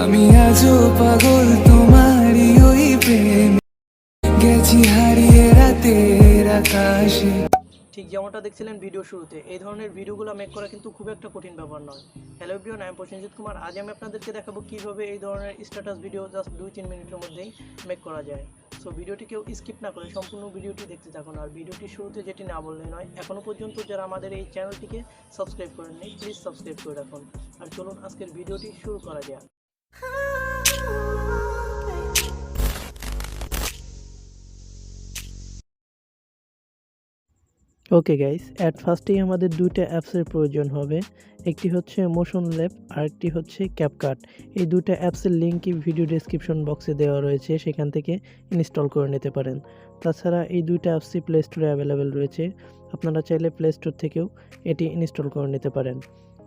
আমি আজও পাগল তোমারই ওই প্রেম, গেছি হারিয়ে রাতের আকাশে। ঠিক যেমনটা দেখছিলেন ভিডিও শুরুতে, এই ধরনের ভিডিওগুলো মেক করা কিন্তু খুব একটা কঠিন ব্যাপার নয়। হ্যালো এভরিওয়ান, আমি প্রসেনজিৎ কুমার। আজ আমি আপনাদেরকে দেখাবো কীভাবে এই ধরনের স্ট্যাটাস ভিডিও জাস্ট 2-3 মিনিটের মধ্যেই মেক করা যায়। সো ভিডিওটি কেউ স্কিপ না করে সম্পূর্ণ ভিডিওটি দেখতে থাকুন। আর ভিডিওটি শুরুতে যেটি না বললে নয়, এখনও পর্যন্ত যারা আমাদের এই চ্যানেলটিকে সাবস্ক্রাইব করেননি প্লিজ সাবস্ক্রাইব করে রাখুন। আর চলুন আজকের ভিডিওটি শুরু করা যাক। ওকে গাইস, অ্যাট ফার্স্টেই আমাদের দুইটা অ্যাপসের প্রয়োজন হবে। একটি হচ্ছে মোশন ল্যাব আর একটি হচ্ছে ক্যাপকাট। এই দুইটা অ্যাপসের লিঙ্কই ভিডিও ডেসক্রিপশন বক্সে দেওয়া রয়েছে, সেখান থেকে ইনস্টল করে নিতে পারেন। তাছাড়া এই দুইটা অ্যাপসই প্লে স্টোরে অ্যাভেলেবেল রয়েছে, আপনারা চাইলে প্লে স্টোর থেকেও এটি ইনস্টল করে নিতে পারেন।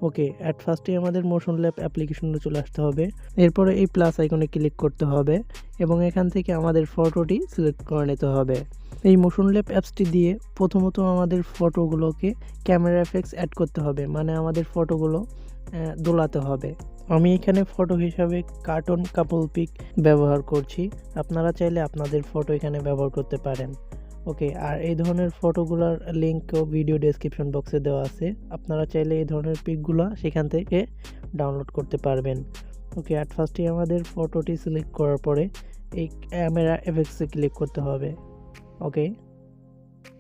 ওকে, অ্যাট ফার্স্টেই আমাদের মোশন ল্যাব অ্যাপ্লিকেশনে চলে আসতে হবে। এরপরে এই প্লাস আইকনে ক্লিক করতে হবে এবং এখান থেকে আমাদের ফটোটি সিলেক্ট করে নিতে হবে। এই মোশন ল্যাব অ্যাপসটি দিয়ে প্রথমত আমাদের ফটোগুলোকে ক্যামেরা এফেক্টস অ্যাড করতে হবে, মানে আমাদের ফটোগুলো দোলাতে হবে। আমি এখানে ফটো হিসাবে কার্টুন কাপল পিক ব্যবহার করছি, আপনারা চাইলে আপনাদের ফটো এখানে ব্যবহার করতে পারেন। ওকে, আর এই ধরনের ফটোগুলোর লিঙ্কও ভিডিও ডেসক্রিপশন বক্সে দেওয়া আছে, আপনারা চাইলে এই ধরনের পিকগুলো সেখান থেকে ডাউনলোড করতে পারবেন। ওকে, অ্যাট ফার্স্টেই আমাদের ফটোটি সিলেক্ট করার পরে এই ক্যামেরা এফেক্টসে ক্লিক করতে হবে। ওকে,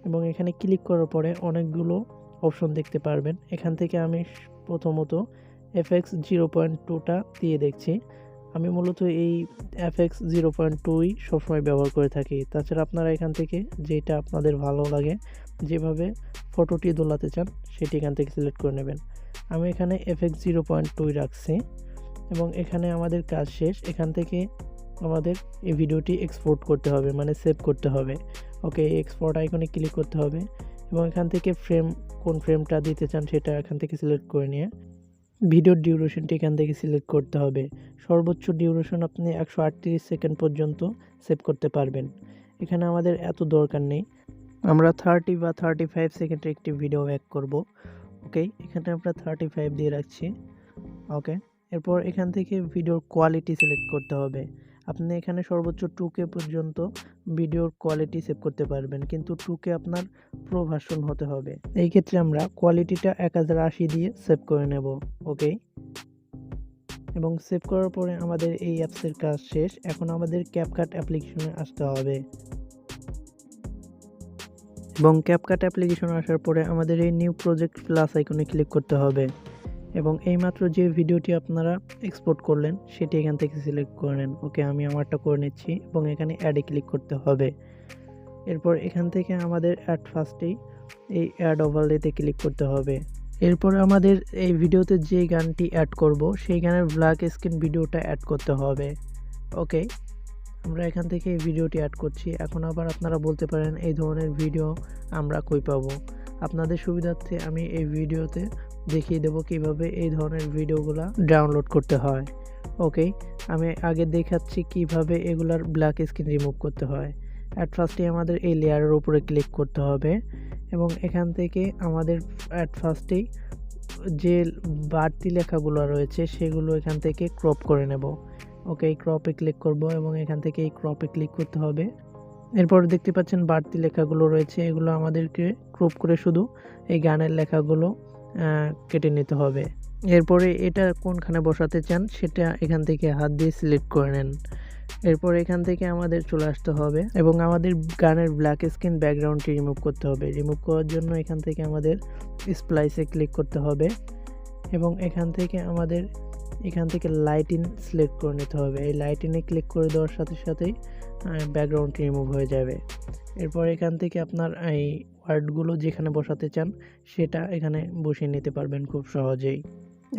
এবং এখানে ক্লিক করার পরে অনেকগুলো অপশন দেখতে পারবেন। এখান থেকে আমি প্রথমত FX 0.2টা দিয়ে দেখছি। আমি মূলত এই FX 0.2ই সবসময় ব্যবহার করে থাকি। তাছাড়া আপনারা এখান থেকে যেটা আপনাদের ভালো লাগে, যেভাবে ফটোটি দোলাতে চান সেটি এখান থেকে সিলেক্ট করে নেবেন। আমি এখানে FX 0.2 রাখছি এবং এখানে আমাদের কাজ শেষ। এখান থেকে আমাদের এই ভিডিওটি এক্সপোর্ট করতে হবে, মানে সেভ করতে হবে। ওকে, এক্সপোর্ট আইকনে ক্লিক করতে হবে এবং এখান থেকে কোন ফ্রেমটা দিতে চান সেটা এখান থেকে সিলেক্ট করে নিয়ে ভিডিওর ডিউরেশনটি এখান থেকে সিলেক্ট করতে হবে। সর্বোচ্চ ডিউরেশন আপনি 138 সেকেন্ড পর্যন্ত সেভ করতে পারবেন। এখানে আমাদের এত দরকার নেই, আমরা 30 বা 35 সেকেন্ডের একটি ভিডিও ব্যাক করব। ওকে, এখানে আমরা 35 দিয়ে রাখছি। ওকে, এরপর এখান থেকে ভিডিওর কোয়ালিটি সিলেক্ট করতে হবে। আপনি এখানে সর্বোচ্চ 2K পর্যন্ত ভিডিওর কোয়ালিটি সেভ করতে পারবেন, কিন্তু 2K আপনার প্রো ভার্সন হতে হবে। এই ক্ষেত্রে আমরা কোয়ালিটিটা 1080 দিয়ে সেভ করে নেব। ওকে, এবং সেভ করার পরে আমাদের এই অ্যাপসের কাজ শেষ। এখন আমাদের ক্যাপকাট অ্যাপ্লিকেশনে আসতে হবে এবং ক্যাপকাট অ্যাপ্লিকেশনে আসার পরে আমাদের এই নিউ প্রজেক্ট প্লাস আইকনে ক্লিক করতে হবে এবং এইমাত্র যে ভিডিওটি আপনারা এক্সপোর্ট করলেন সেটি এখান থেকে সিলেক্ট করে নেন। ওকে, আমি আমারটা করে নিচ্ছি এবং এখানে অ্যাডে ক্লিক করতে হবে। এরপর এখান থেকে আমাদের অ্যাড ফার্স্টেই এই অ্যাড ওভারলেতে ক্লিক করতে হবে। এরপর আমাদের এই ভিডিওতে যে গানটি অ্যাড করব সেই গানের ব্ল্যাক স্ক্রিন ভিডিওটা অ্যাড করতে হবে। ওকে, আমরা এখান থেকে এই ভিডিওটি অ্যাড করছি। এখন আবার আপনারা বলতে পারেন এই ধরনের ভিডিও আমরা কই পাবো। আপনাদের সুবিধার্থে আমি এই ভিডিওতে দেখিয়ে দেবো কিভাবে এই ধরনের ভিডিওগুলো ডাউনলোড করতে হয়। ওকে, আমি আগে দেখাচ্ছি কিভাবে এগুলার ব্ল্যাক স্ক্রিন রিমুভ করতে হয়। অ্যাট ফার্স্টে আমাদের এই লেয়ারের উপরে ক্লিক করতে হবে এবং এখান থেকে আমাদের অ্যাট ফার্স্টেই যে বাড়তি লেখাগুলো রয়েছে সেগুলো এখান থেকে ক্রপ করে নেব। ওকে, এই ক্রপে ক্লিক করব এবং এখান থেকে এই ক্রপে ক্লিক করতে হবে। এরপর দেখতে পাচ্ছেন বাড়তি লেখাগুলো রয়েছে, এগুলো আমাদেরকে ক্রপ করে শুধু এই গানের লেখাগুলো কেটে নিতে হবে। এরপরে এটা কোনখানে বসাতে চান সেটা এখান থেকে হাত দিয়ে সিলেক্ট করে নেন। এরপর এখান থেকে আমাদের চলে আসতে হবে এবং আমাদের গানের ব্ল্যাক স্ক্রিন ব্যাকগ্রাউন্ডটি রিমুভ করতে হবে। রিমুভ করার জন্য এখান থেকে আমাদের স্প্লাইসে ক্লিক করতে হবে এবং এখান থেকে লাইটিন সিলেক্ট করে নিতে হবে। এই লাইটিনে ক্লিক করে দেওয়ার সাথে সাথেই ব্যাকগ্রাউন্ডটি রিমুভ হয়ে যাবে। এরপর এখান থেকে আপনার এই ওয়ার্ডগুলো যেখানে বসাতে চান সেটা এখানে বসিয়ে নিতে পারবেন খুব সহজেই।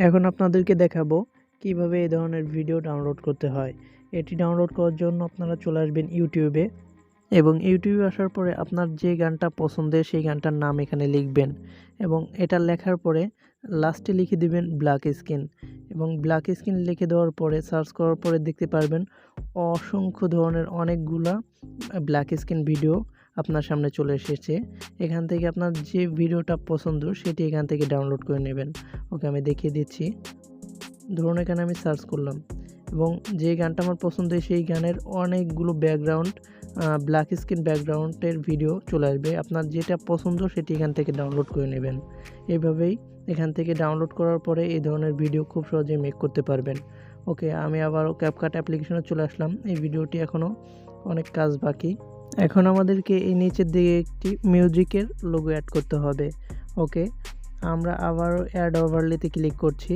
এখন আপনাদেরকে দেখাবো কিভাবে এই ধরনের ভিডিও ডাউনলোড করতে হয়। এটি ডাউনলোড করার জন্য আপনারা চলে আসবেন ইউটিউবে এবং ইউটিউবে আসার পরে আপনার যে গানটা পছন্দের সেই গানটার নাম এখানে লিখবেন এবং এটা লেখার পরে লাস্টে লিখে দিবেন ব্ল্যাক স্ক্রিন এবং ব্ল্যাক স্ক্রিন লিখে দেওয়ার পরে সার্চ করার পরে দেখতে পারবেন অসংখ্য ধরনের অনেকগুলা ব্ল্যাক স্ক্রিন ভিডিও আপনার সামনে চলে এসেছে। এখান থেকে আপনার যে ভিডিওটা পছন্দ সেটি এখান থেকে ডাউনলোড করে নেবেন। ওকে, আমি দেখিয়ে দিচ্ছি। ধরুন এখানে আমি সার্চ করলাম এবং যে গানটা আমার পছন্দ সেই গানের অনেকগুলো ব্যাকগ্রাউন্ড ব্ল্যাক স্ক্রিন ব্যাকগ্রাউন্ডের ভিডিও চলে আসবে। আপনার যেটা পছন্দ সেটি এখান থেকে ডাউনলোড করে নেবেন। এইভাবেই এখান থেকে ডাউনলোড করার পরে এই ধরনের ভিডিও খুব সহজেই মেক করতে পারবেন। ওকে, আমি আবারও ক্যাপকাট অ্যাপ্লিকেশনে চলে আসলাম। এই ভিডিওটি এখনও অনেক কাজ বাকি। এখন আমাদেরকে এই নিচের দিকে একটি মিউজিকের লোগো অ্যাড করতে হবে। ওকে, আমরা আবারও অ্যাড ওভারলেতে ক্লিক করছি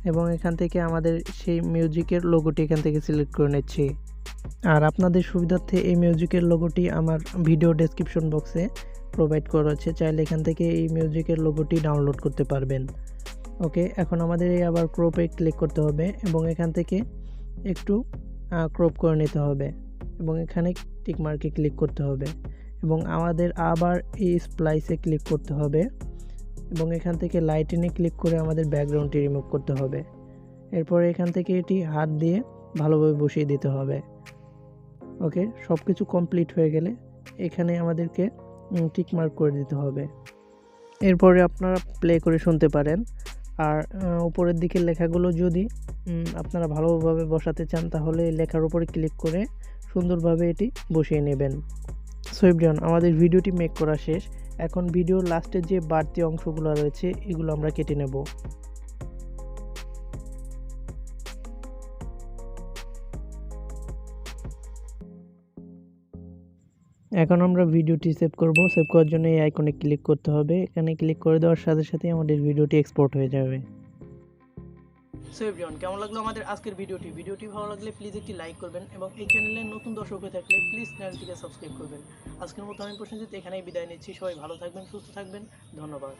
এবং এখান থেকে আমাদের সেই মিউজিকের লোগোটি এখান থেকে সিলেক্ট করে নিচ্ছি। আর আপনাদের সুবিধার্থে এই মিউজিকের লোগোটি আমার ভিডিও ডেসক্রিপশন বক্সে প্রোভাইড করা আছে, চাইলে এখান থেকে এই মিউজিকের লোগোটি ডাউনলোড করতে পারবেন। ওকে, এখন আমাদের এই আবার ক্রপে ক্লিক করতে হবে এবং এখান থেকে একটু ক্রপ করে নিতে হবে এবং এখানে টিক মার্কে ক্লিক করতে হবে এবং আমাদের আবার এই স্প্লাইসে ক্লিক করতে হবে এবং এখান থেকে লাইটেনে ক্লিক করে আমাদের ব্যাকগ্রাউন্ডটি রিমুভ করতে হবে। এরপর এখান থেকে এটি হাত দিয়ে ভালোভাবে বসিয়ে দিতে হবে। ওকে, সব কিছু কমপ্লিট হয়ে গেলে এখানে আমাদেরকে টিক মার্ক করে দিতে হবে। এরপরে আপনারা প্লে করে শুনতে পারেন। আর উপরের দিকের লেখাগুলো যদি আপনারা ভালোভাবে বসাতে চান তাহলে লেখার উপরে ক্লিক করে সুন্দরভাবে এটি বসিয়ে নেবেন। সো এভরিওয়ান, আমাদের ভিডিওটি মেক করা শেষ। এখন ভিডিওর লাস্টের যে বাড়তি অংশগুলো রয়েছে এগুলো আমরা কেটে নেব। এখন আমরা ভিডিওটি সেভ করব। সেভ করার জন্য এই আইকনে ক্লিক করতে হবে। এখানে ক্লিক করে দেওয়ার সাথে সাথে আমাদের ভিডিওটি এক্সপোর্ট হয়ে যাবে। সো এভরিওয়ান, কেমন লাগলো আমাদের আজকের ভিডিওটি ভালো লাগলে প্লিজ একটি লাইক করবেন এবং এই চ্যানেলে নতুন দর্শক হয়ে থাকলে প্লিজ চ্যানেলটিকে সাবস্ক্রাইব করবেন। আজকের মতো আমি প্রসেনজিৎ এখানেই বিদায় নিচ্ছি। সবাই ভালো থাকবেন, সুস্থ থাকবেন। ধন্যবাদ।